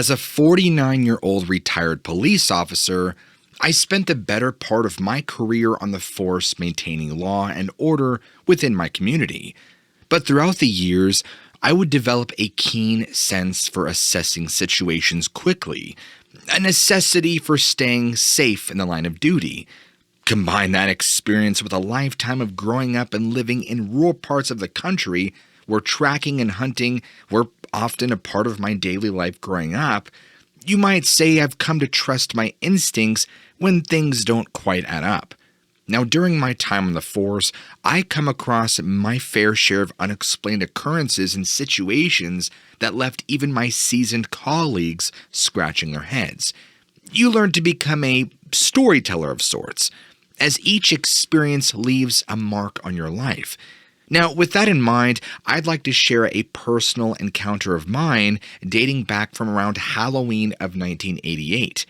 As a 49-year-old retired police officer, I spent the better part of my career on the force maintaining law and order within my community. But throughout the years, I would develop a keen sense for assessing situations quickly, a necessity for staying safe in the line of duty. Combine that experience with a lifetime of growing up and living in rural parts of the country where tracking and hunting were often a part of my daily life growing up, you might say I've come to trust my instincts when things don't quite add up. Now, during my time on the force, I come across my fair share of unexplained occurrences and situations that left even my seasoned colleagues scratching their heads. You learn to become a storyteller of sorts, as each experience leaves a mark on your life. Now, with that in mind, I'd like to share a personal encounter of mine dating back from around Halloween of 1988.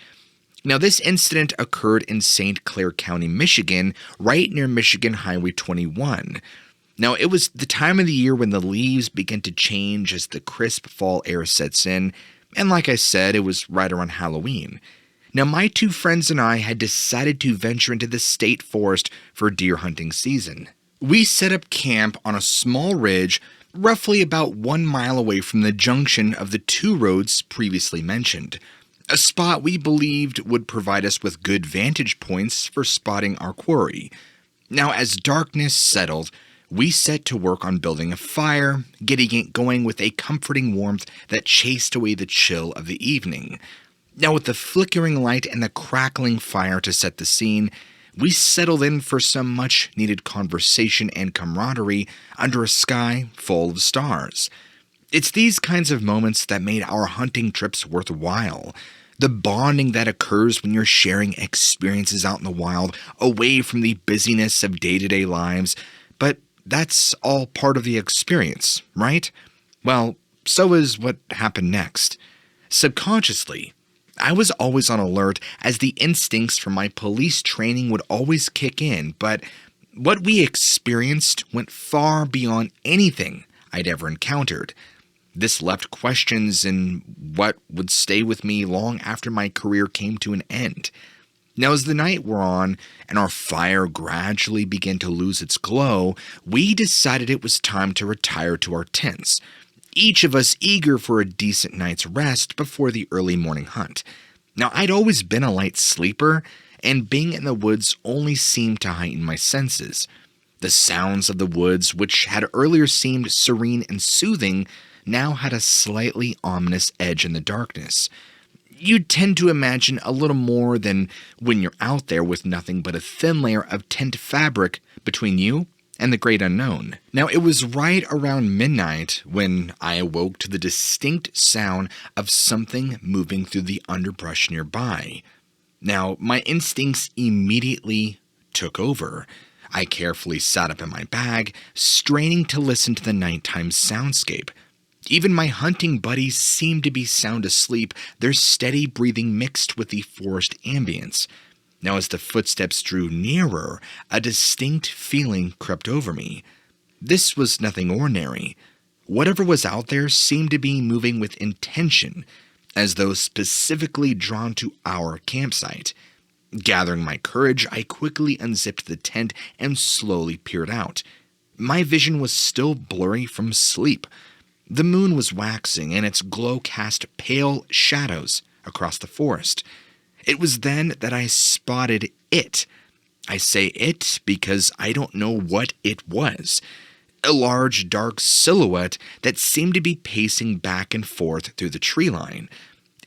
Now, this incident occurred in St. Clair County, Michigan, right near Michigan Highway 21. Now, it was the time of the year when the leaves begin to change as the crisp fall air sets in, and like I said, it was right around Halloween. Now, my two friends and I had decided to venture into the state forest for deer hunting season. We set up camp on a small ridge, roughly about 1 mile away from the junction of the two roads previously mentioned, a spot we believed would provide us with good vantage points for spotting our quarry. Now, as darkness settled, we set to work on building a fire, getting it going with a comforting warmth that chased away the chill of the evening. Now, with the flickering light and the crackling fire to set the scene, we settled in for some much-needed conversation and camaraderie under a sky full of stars. It's these kinds of moments that made our hunting trips worthwhile. The bonding that occurs when you're sharing experiences out in the wild, away from the busyness of day-to-day lives. But that's all part of the experience, right? Well, so is what happened next. Subconsciously, I was always on alert as the instincts from my police training would always kick in, but what we experienced went far beyond anything I'd ever encountered. This left questions in what would stay with me long after my career came to an end. Now, as the night wore on and our fire gradually began to lose its glow, we decided it was time to retire to our tents, each of us eager for a decent night's rest before the early morning hunt. Now, I'd always been a light sleeper, and being in the woods only seemed to heighten my senses. The sounds of the woods, which had earlier seemed serene and soothing, now had a slightly ominous edge in the darkness. You'd tend to imagine a little more than when you're out there with nothing but a thin layer of tent fabric between you and the great unknown. Now, it was right around midnight when I awoke to the distinct sound of something moving through the underbrush nearby. Now, my instincts immediately took over. I carefully sat up in my bag, straining to listen to the nighttime soundscape. Even my hunting buddies seemed to be sound asleep, their steady breathing mixed with the forest ambience. Now, as the footsteps drew nearer, a distinct feeling crept over me. This was nothing ordinary. Whatever was out there seemed to be moving with intention, as though specifically drawn to our campsite. Gathering my courage, I quickly unzipped the tent and slowly peered out. My vision was still blurry from sleep. The moon was waxing, and its glow cast pale shadows across the forest. It was then that I spotted it. I say it because I don't know what it was. A large, dark silhouette that seemed to be pacing back and forth through the tree line.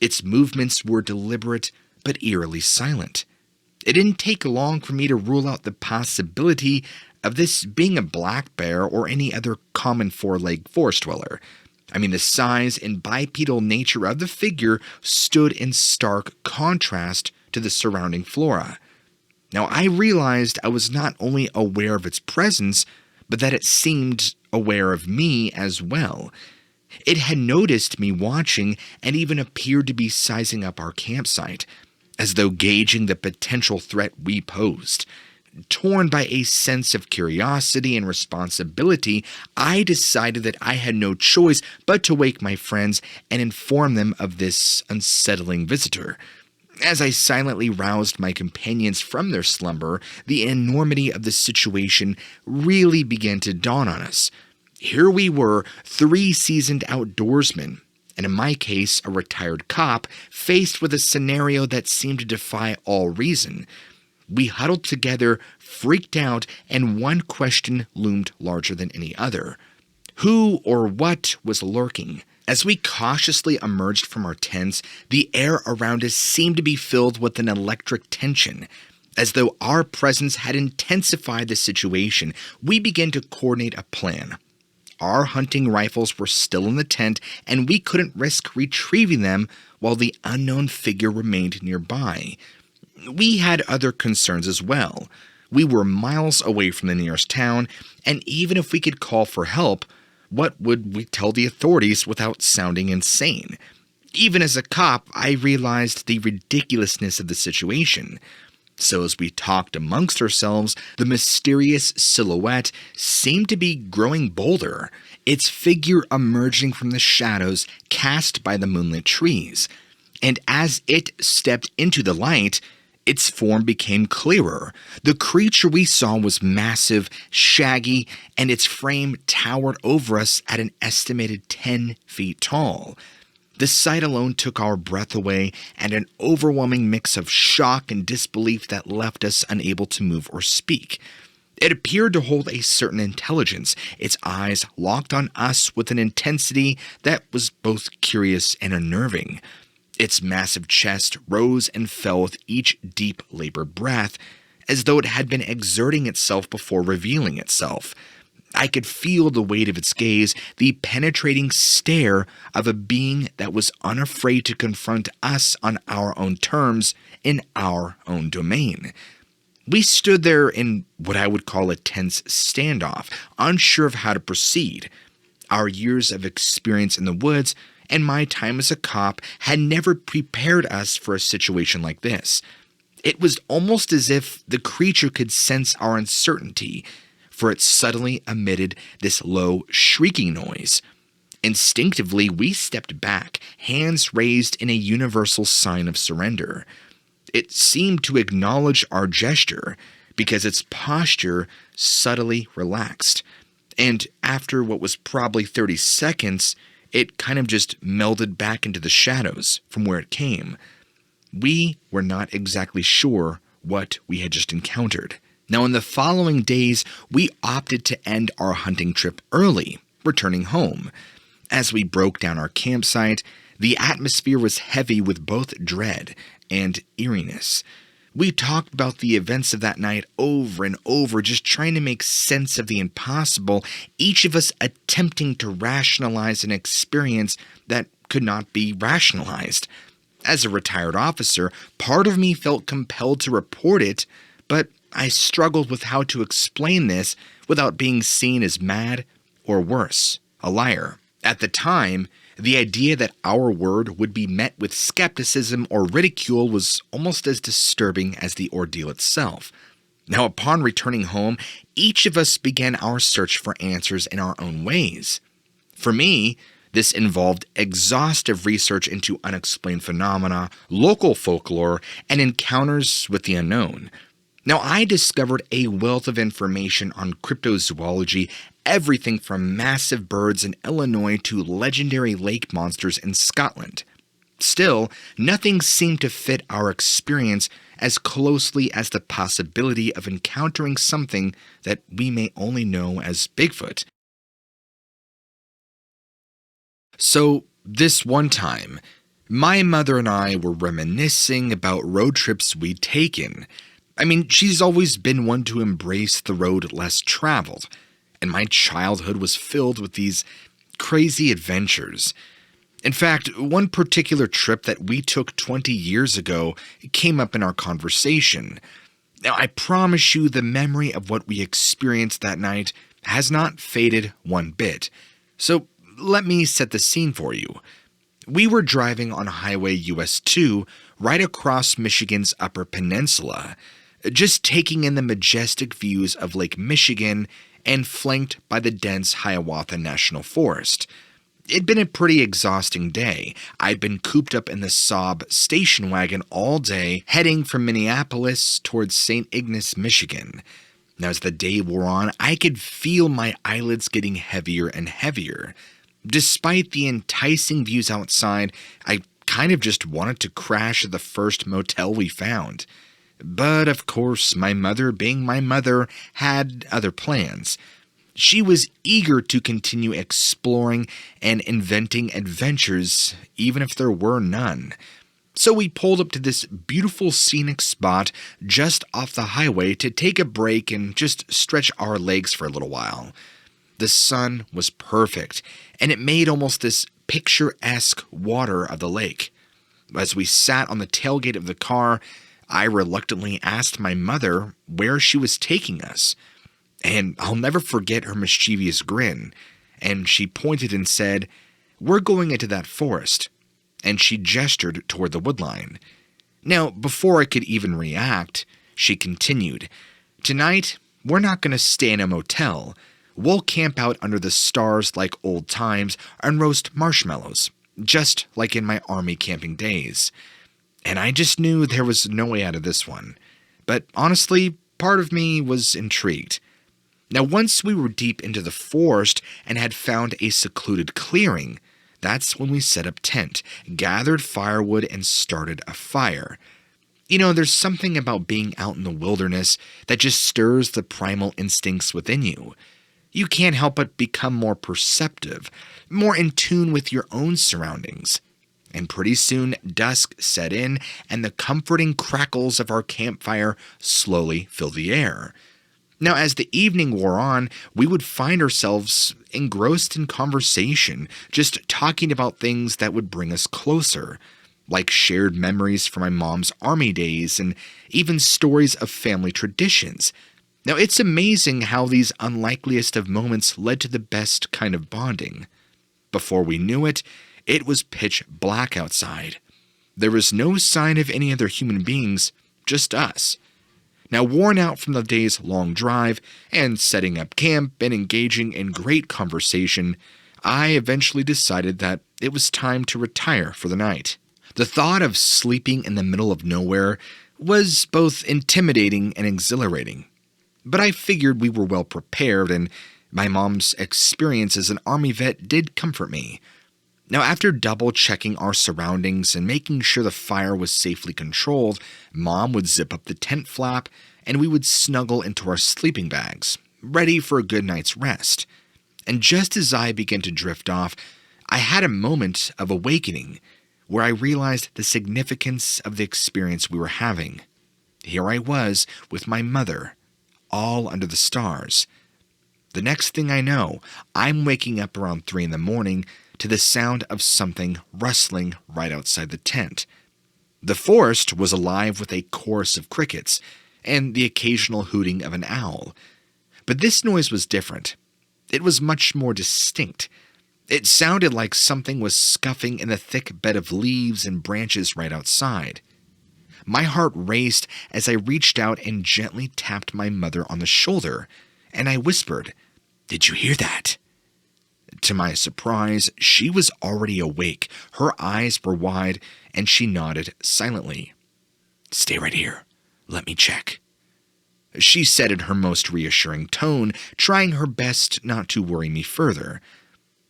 Its movements were deliberate but eerily silent. It didn't take long for me to rule out the possibility of this being a black bear or any other common four-legged forest dweller. I mean, the size and bipedal nature of the figure stood in stark contrast to the surrounding flora. Now, I realized I was not only aware of its presence, but that it seemed aware of me as well. It had noticed me watching and even appeared to be sizing up our campsite, as though gauging the potential threat we posed. torn by a sense of curiosity and responsibility, I decided that I had no choice but to wake my friends and inform them of this unsettling visitor. As I silently roused my companions from their slumber, the enormity of the situation really began to dawn on us. Here we were, 3 seasoned outdoorsmen, and in my case, a retired cop, faced with a scenario that seemed to defy all reason. We huddled together, freaked out, and one question loomed larger than any other. Who or what was lurking? As we cautiously emerged from our tents, the air around us seemed to be filled with an electric tension. As though our presence had intensified the situation, we began to coordinate a plan. Our hunting rifles were still in the tent, and we couldn't risk retrieving them while the unknown figure remained nearby. We had other concerns as well. We were miles away from the nearest town, and even if we could call for help, what would we tell the authorities without sounding insane? Even as a cop, I realized the ridiculousness of the situation. So as we talked amongst ourselves, the mysterious silhouette seemed to be growing bolder, its figure emerging from the shadows cast by the moonlit trees. And as it stepped into the light, its form became clearer. The creature we saw was massive, shaggy, and its frame towered over us at an estimated 10 feet tall. The sight alone took our breath away, and an overwhelming mix of shock and disbelief that left us unable to move or speak. It appeared to hold a certain intelligence, its eyes locked on us with an intensity that was both curious and unnerving. Its massive chest rose and fell with each deep, labored breath, as though it had been exerting itself before revealing itself. I could feel the weight of its gaze, the penetrating stare of a being that was unafraid to confront us on our own terms, in our own domain. We stood there in what I would call a tense standoff, unsure of how to proceed. Our years of experience in the woods and my time as a cop had never prepared us for a situation like this. It was almost as if the creature could sense our uncertainty, for it suddenly emitted this low, shrieking noise. Instinctively, we stepped back, hands raised in a universal sign of surrender. It seemed to acknowledge our gesture, because its posture subtly relaxed. And after what was probably 30 seconds, it kind of just melded back into the shadows from where it came. We were not exactly sure what we had just encountered. Now, in the following days, we opted to end our hunting trip early, returning home. As we broke down our campsite, the atmosphere was heavy with both dread and eeriness. We talked about the events of that night over and over, just trying to make sense of the impossible, each of us attempting to rationalize an experience that could not be rationalized. As a retired officer, part of me felt compelled to report it, but I struggled with how to explain this without being seen as mad or worse, a liar. At the time, the idea that our word would be met with skepticism or ridicule was almost as disturbing as the ordeal itself. Now, upon returning home, each of us began our search for answers in our own ways. For me, this involved exhaustive research into unexplained phenomena, local folklore, and encounters with the unknown. Now, I discovered a wealth of information on cryptozoology, everything from massive birds in Illinois to legendary lake monsters in Scotland. Still, nothing seemed to fit our experience as closely as the possibility of encountering something that we may only know as Bigfoot. So, this one time, my mother and I were reminiscing about road trips we'd taken. I mean, she's always been one to embrace the road less traveled, and my childhood was filled with these crazy adventures. In fact, one particular trip that we took 20 years ago came up in our conversation. Now, I promise you the memory of what we experienced that night has not faded one bit. So let me set the scene for you. We were driving on Highway US 2 right across Michigan's Upper Peninsula. just taking in the majestic views of Lake Michigan and flanked by the dense Hiawatha National Forest. It'd been a pretty exhausting day. I'd been cooped up in the Saab station wagon all day, heading from Minneapolis towards St. Ignace, Michigan. Now, as the day wore on, I could feel my eyelids getting heavier and heavier. Despite the enticing views outside, I kind of just wanted to crash at the first motel we found. But of course, my mother, being my mother, had other plans. She was eager to continue exploring and inventing adventures, even if there were none. So we pulled up to this beautiful scenic spot just off the highway to take a break and just stretch our legs for a little while. The sun was perfect, and it made almost this picturesque water of the lake. As we sat on the tailgate of the car, I reluctantly asked my mother where she was taking us. And I'll never forget her mischievous grin, and she pointed and said, "We're going into that forest," and she gestured toward the woodline. Now, before I could even react, she continued, "Tonight, we're not going to stay in a motel. We'll camp out under the stars like old times and roast marshmallows, just like in my army camping days." And I just knew there was no way out of this one. But honestly, part of me was intrigued. Now, once we were deep into the forest and had found a secluded clearing, that's when we set up tent, gathered firewood, and started a fire. You know, there's something about being out in the wilderness that just stirs the primal instincts within you. You can't help but become more perceptive, more in tune with your own surroundings. And pretty soon, dusk set in, and the comforting crackles of our campfire slowly filled the air. Now, as the evening wore on, we would find ourselves engrossed in conversation, just talking about things that would bring us closer, like shared memories from my mom's army days and even stories of family traditions. Now, it's amazing how these unlikeliest of moments led to the best kind of bonding. Before we knew it, it was pitch black outside. There was no sign of any other human beings, just us. Now, worn out from the day's long drive and setting up camp and engaging in great conversation, I eventually decided that it was time to retire for the night. The thought of sleeping in the middle of nowhere was both intimidating and exhilarating. But I figured we were well prepared, and my mom's experience as an army vet did comfort me. Now, after double-checking our surroundings and making sure the fire was safely controlled, Mom would zip up the tent flap, and we would snuggle into our sleeping bags, ready for a good night's rest. And just as I began to drift off, I had a moment of awakening, where I realized the significance of the experience we were having. Here I was with my mother, all under the stars. The next thing I know, I'm waking up around 3 a.m. to the sound of something rustling right outside the tent. The forest was alive with a chorus of crickets and the occasional hooting of an owl. But this noise was different. It was much more distinct. It sounded like something was scuffing in the thick bed of leaves and branches right outside. My heart raced as I reached out and gently tapped my mother on the shoulder, and I whispered, "Did you hear that?" To my surprise, she was already awake. Her eyes were wide, and she nodded silently. "Stay right here. Let me check," she said in her most reassuring tone, trying her best not to worry me further.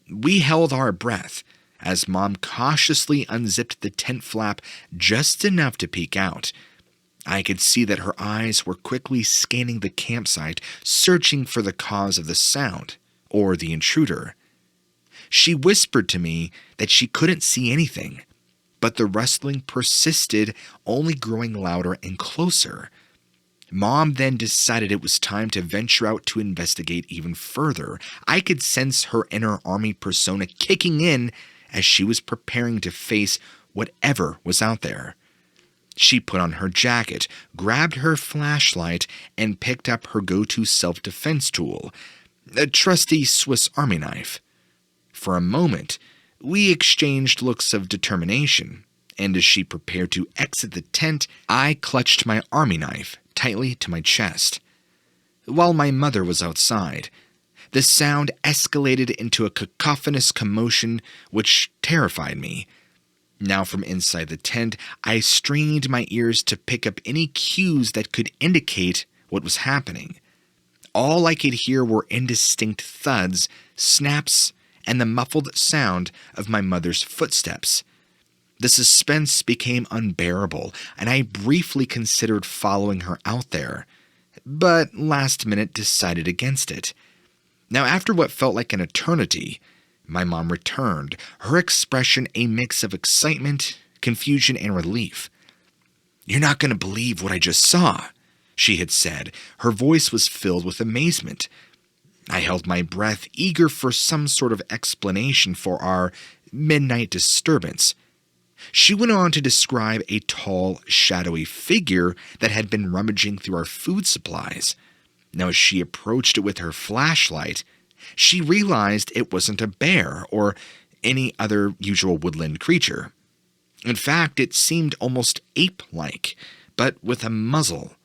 We held our breath as Mom cautiously unzipped the tent flap just enough to peek out. I could see that her eyes were quickly scanning the campsite, searching for the cause of the sound, or the intruder. She whispered to me that she couldn't see anything, but the rustling persisted, only growing louder and closer. Mom then decided it was time to venture out to investigate even further. I could sense her inner army persona kicking in as she was preparing to face whatever was out there. She put on her jacket, grabbed her flashlight, and picked up her go-to self-defense tool, a trusty Swiss Army knife. For a moment, we exchanged looks of determination, and as she prepared to exit the tent, I clutched my army knife tightly to my chest. While my mother was outside, the sound escalated into a cacophonous commotion which terrified me. Now from inside the tent, I strained my ears to pick up any cues that could indicate what was happening. All I could hear were indistinct thuds, snaps, and the muffled sound of my mother's footsteps. The suspense became unbearable, and I briefly considered following her out there, but last minute decided against it. Now, after what felt like an eternity, my mom returned, her expression a mix of excitement, confusion, and relief. "You're not going to believe what I just saw," she had said. Her voice was filled with amazement. I held my breath, eager for some sort of explanation for our midnight disturbance. She went on to describe a tall, shadowy figure that had been rummaging through our food supplies. Now, as she approached it with her flashlight, she realized it wasn't a bear or any other usual woodland creature. In fact, it seemed almost ape-like, but with a muzzle.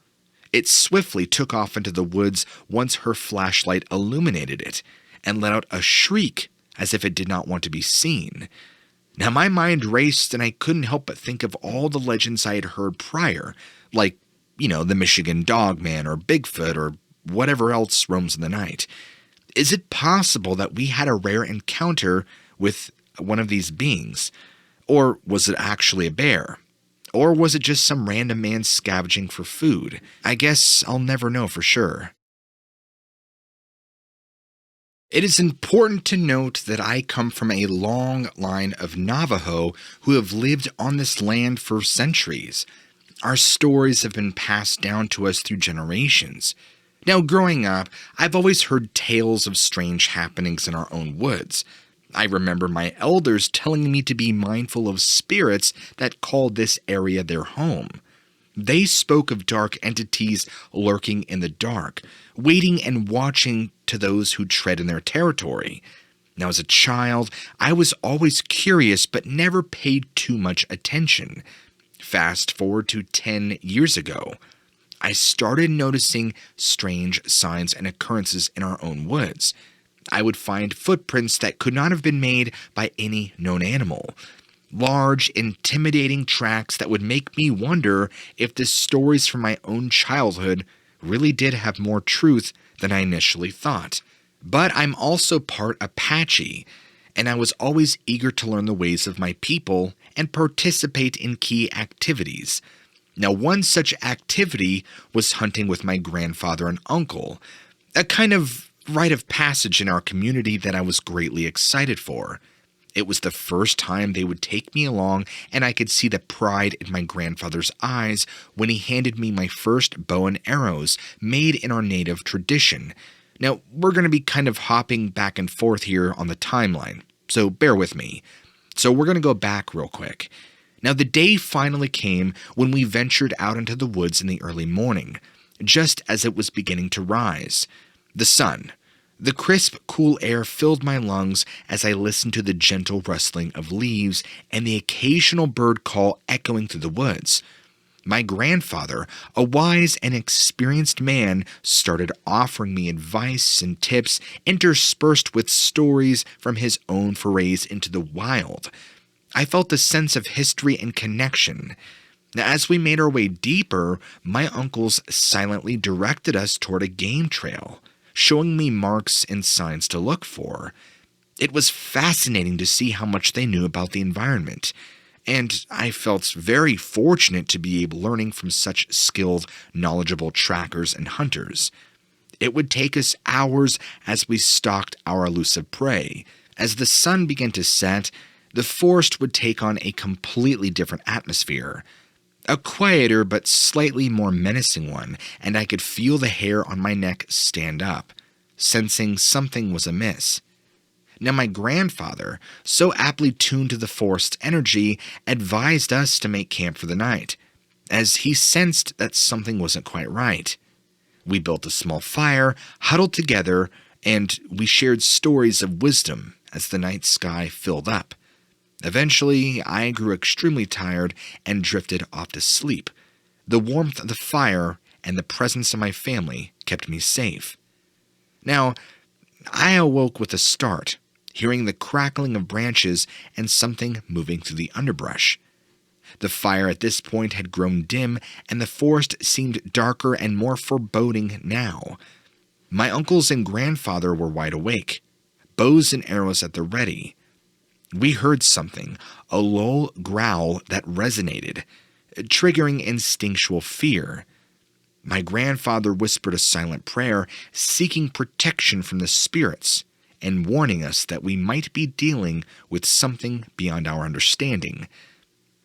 It swiftly took off into the woods once her flashlight illuminated it, and let out a shriek as if it did not want to be seen. Now my mind raced, and I couldn't help but think of all the legends I had heard prior, like, the Michigan Dogman or Bigfoot or whatever else roams in the night. Is it possible that we had a rare encounter with one of these beings? Or was it actually a bear? Or was it just some random man scavenging for food? I guess I'll never know for sure. It is important to note that I come from a long line of Navajo who have lived on this land for centuries. Our stories have been passed down to us through generations. Now, growing up, I've always heard tales of strange happenings in our own woods. I remember my elders telling me to be mindful of spirits that called this area their home. They spoke of dark entities lurking in the dark, waiting and watching to those who tread in their territory. Now, as a child, I was always curious but never paid too much attention. Fast forward to 10 years ago, I started noticing strange signs and occurrences in our own woods. I would find footprints that could not have been made by any known animal. Large, intimidating tracks that would make me wonder if the stories from my own childhood really did have more truth than I initially thought. But I'm also part Apache, and I was always eager to learn the ways of my people and participate in key activities. Now, one such activity was hunting with my grandfather and uncle, a kind of rite of passage in our community that I was greatly excited for. It was the first time they would take me along, and I could see the pride in my grandfather's eyes when he handed me my first bow and arrows made in our native tradition. Now, we're going to be kind of hopping back and forth here on the timeline, so bear with me. So we're going to go back real quick. Now, the day finally came when we ventured out into the woods in the early morning, just as it was beginning to rise. The sun, the crisp, cool air filled my lungs as I listened to the gentle rustling of leaves and the occasional bird call echoing through the woods. My grandfather, a wise and experienced man, started offering me advice and tips interspersed with stories from his own forays into the wild. I felt a sense of history and connection. Now, as we made our way deeper, my uncles silently directed us toward a game trail, showing me marks and signs to look for. It was fascinating to see how much they knew about the environment, and I felt very fortunate to be learning from such skilled, knowledgeable trackers and hunters. It would take us hours as we stalked our elusive prey. As the sun began to set, the forest would take on a completely different atmosphere. A quieter but slightly more menacing one, and I could feel the hair on my neck stand up, sensing something was amiss. Now my grandfather, so aptly tuned to the forest's energy, advised us to make camp for the night, as he sensed that something wasn't quite right. We built a small fire, huddled together, and we shared stories of wisdom as the night sky filled up. Eventually, I grew extremely tired and drifted off to sleep. The warmth of the fire and the presence of my family kept me safe. Now, I awoke with a start, hearing the crackling of branches and something moving through the underbrush. The fire at this point had grown dim, and the forest seemed darker and more foreboding now. My uncles and grandfather were wide awake, bows and arrows at the ready. We heard something, a low growl that resonated, triggering instinctual fear. My grandfather whispered a silent prayer, seeking protection from the spirits, and warning us that we might be dealing with something beyond our understanding.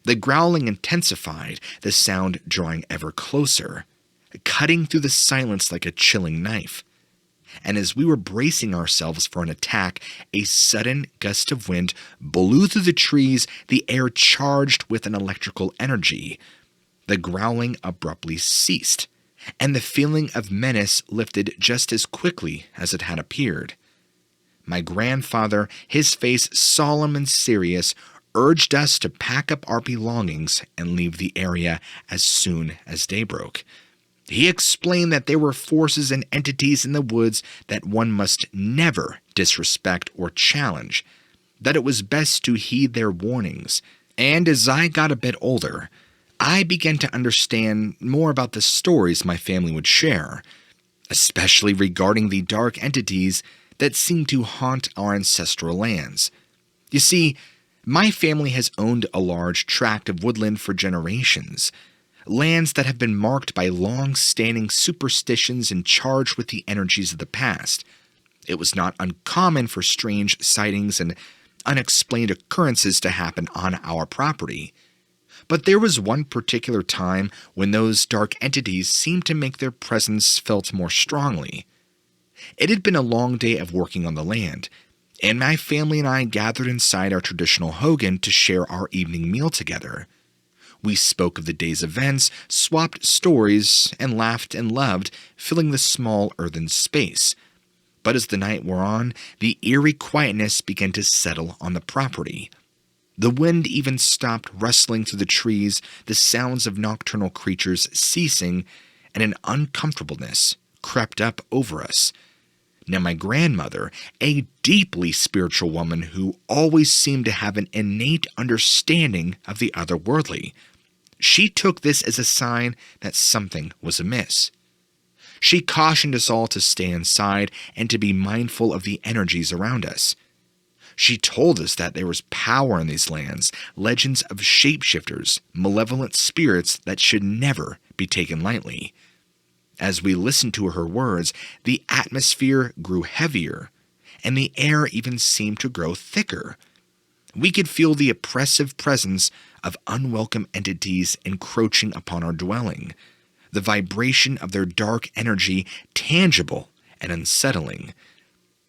The growling intensified, the sound drawing ever closer, cutting through the silence like a chilling knife. And as we were bracing ourselves for an attack, a sudden gust of wind blew through the trees, the air charged with an electrical energy. The growling abruptly ceased, and the feeling of menace lifted just as quickly as it had appeared. My grandfather, his face solemn and serious, urged us to pack up our belongings and leave the area as soon as day broke. He explained that there were forces and entities in the woods that one must never disrespect or challenge, that it was best to heed their warnings. And as I got a bit older, I began to understand more about the stories my family would share, especially regarding the dark entities that seemed to haunt our ancestral lands. You see, my family has owned a large tract of woodland for generations, lands that have been marked by long-standing superstitions and charged with the energies of the past. It was not uncommon for strange sightings and unexplained occurrences to happen on our property. But there was one particular time when those dark entities seemed to make their presence felt more strongly. It had been a long day of working on the land, and my family and I gathered inside our traditional hogan to share our evening meal together. We spoke of the day's events, swapped stories, and laughed and loved, filling the small earthen space. But as the night wore on, the eerie quietness began to settle on the property. The wind even stopped rustling through the trees, the sounds of nocturnal creatures ceasing, and an uncomfortableness crept up over us. Now my grandmother, a deeply spiritual woman who always seemed to have an innate understanding of the otherworldly, she took this as a sign that something was amiss. She cautioned us all to stay inside and to be mindful of the energies around us. She told us that there was power in these lands, legends of shapeshifters, malevolent spirits that should never be taken lightly. As we listened to her words, the atmosphere grew heavier, and the air even seemed to grow thicker. We could feel the oppressive presence of unwelcome entities encroaching upon our dwelling, the vibration of their dark energy tangible and unsettling.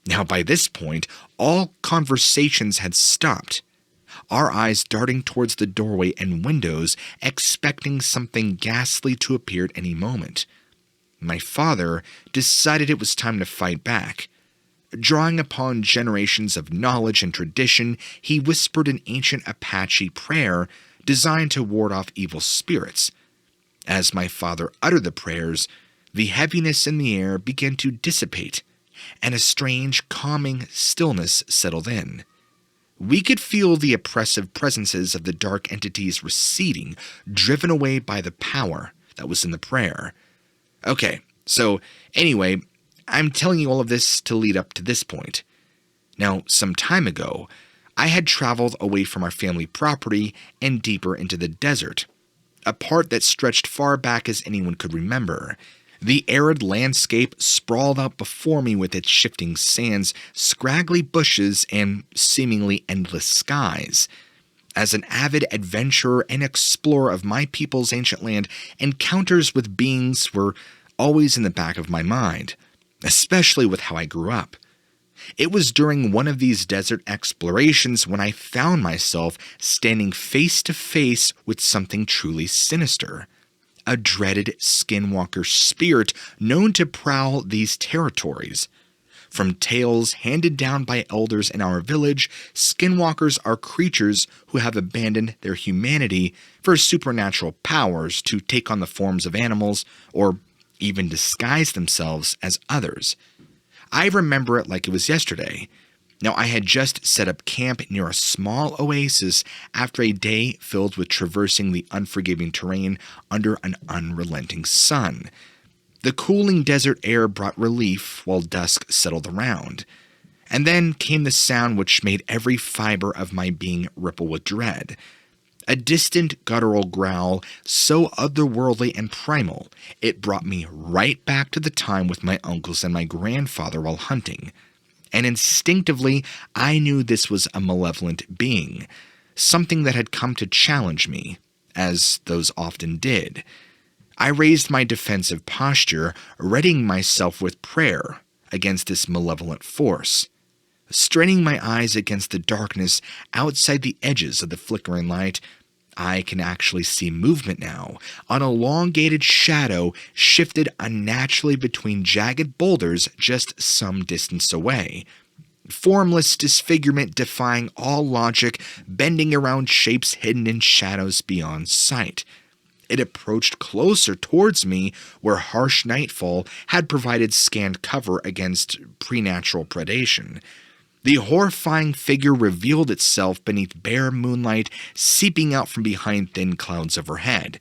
Now by this point, all conversations had stopped, our eyes darting towards the doorway and windows, expecting something ghastly to appear at any moment. My father decided it was time to fight back. Drawing upon generations of knowledge and tradition, he whispered an ancient Apache prayer designed to ward off evil spirits. As my father uttered the prayers, the heaviness in the air began to dissipate, and a strange, calming stillness settled in. We could feel the oppressive presences of the dark entities receding, driven away by the power that was in the prayer. Okay, so anyway, I'm telling you all of this to lead up to this point. Now, some time ago, I had traveled away from our family property and deeper into the desert, a part that stretched far back as anyone could remember. The arid landscape sprawled out before me with its shifting sands, scraggly bushes, and seemingly endless skies. As an avid adventurer and explorer of my people's ancient land, encounters with beings were always in the back of my mind, especially with how I grew up. It was during one of these desert explorations when I found myself standing face to face with something truly sinister. A dreaded Skinwalker spirit known to prowl these territories. From tales handed down by elders in our village, Skinwalkers are creatures who have abandoned their humanity for supernatural powers to take on the forms of animals or even disguise themselves as others. I remember it like it was yesterday. Now, I had just set up camp near a small oasis after a day filled with traversing the unforgiving terrain under an unrelenting sun. The cooling desert air brought relief while dusk settled around. And then came the sound which made every fiber of my being ripple with dread. A distant guttural growl so otherworldly and primal, it brought me right back to the time with my uncles and my grandfather while hunting. And instinctively, I knew this was a malevolent being, something that had come to challenge me, as those often did. I raised my defensive posture, readying myself with prayer against this malevolent force. Straining my eyes against the darkness outside the edges of the flickering light, I can actually see movement now. An elongated shadow shifted unnaturally between jagged boulders just some distance away. Formless disfigurement defying all logic, bending around shapes hidden in shadows beyond sight. It approached closer towards me where harsh nightfall had provided scant cover against preternatural predation. The horrifying figure revealed itself beneath bare moonlight seeping out from behind thin clouds overhead.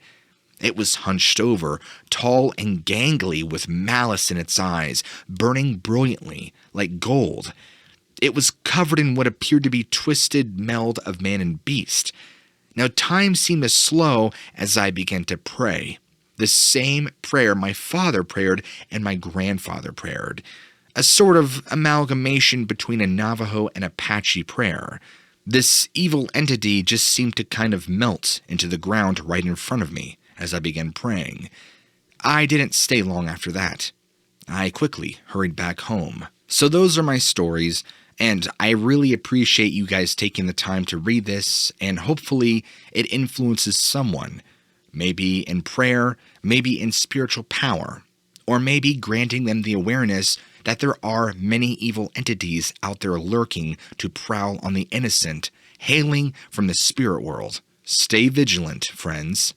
It was hunched over, tall and gangly with malice in its eyes, burning brilliantly like gold. It was covered in what appeared to be twisted meld of man and beast. Now time seemed to slow as I began to pray. The same prayer my father prayed and my grandfather prayed. A sort of amalgamation between a Navajo and Apache prayer. This evil entity just seemed to kind of melt into the ground right in front of me as I began praying. I didn't stay long after that. I quickly hurried back home. So those are my stories, and I really appreciate you guys taking the time to read this, and hopefully it influences someone, maybe in prayer, maybe in spiritual power, or maybe granting them the awareness that there are many evil entities out there lurking to prowl on the innocent, hailing from the spirit world. Stay vigilant, friends.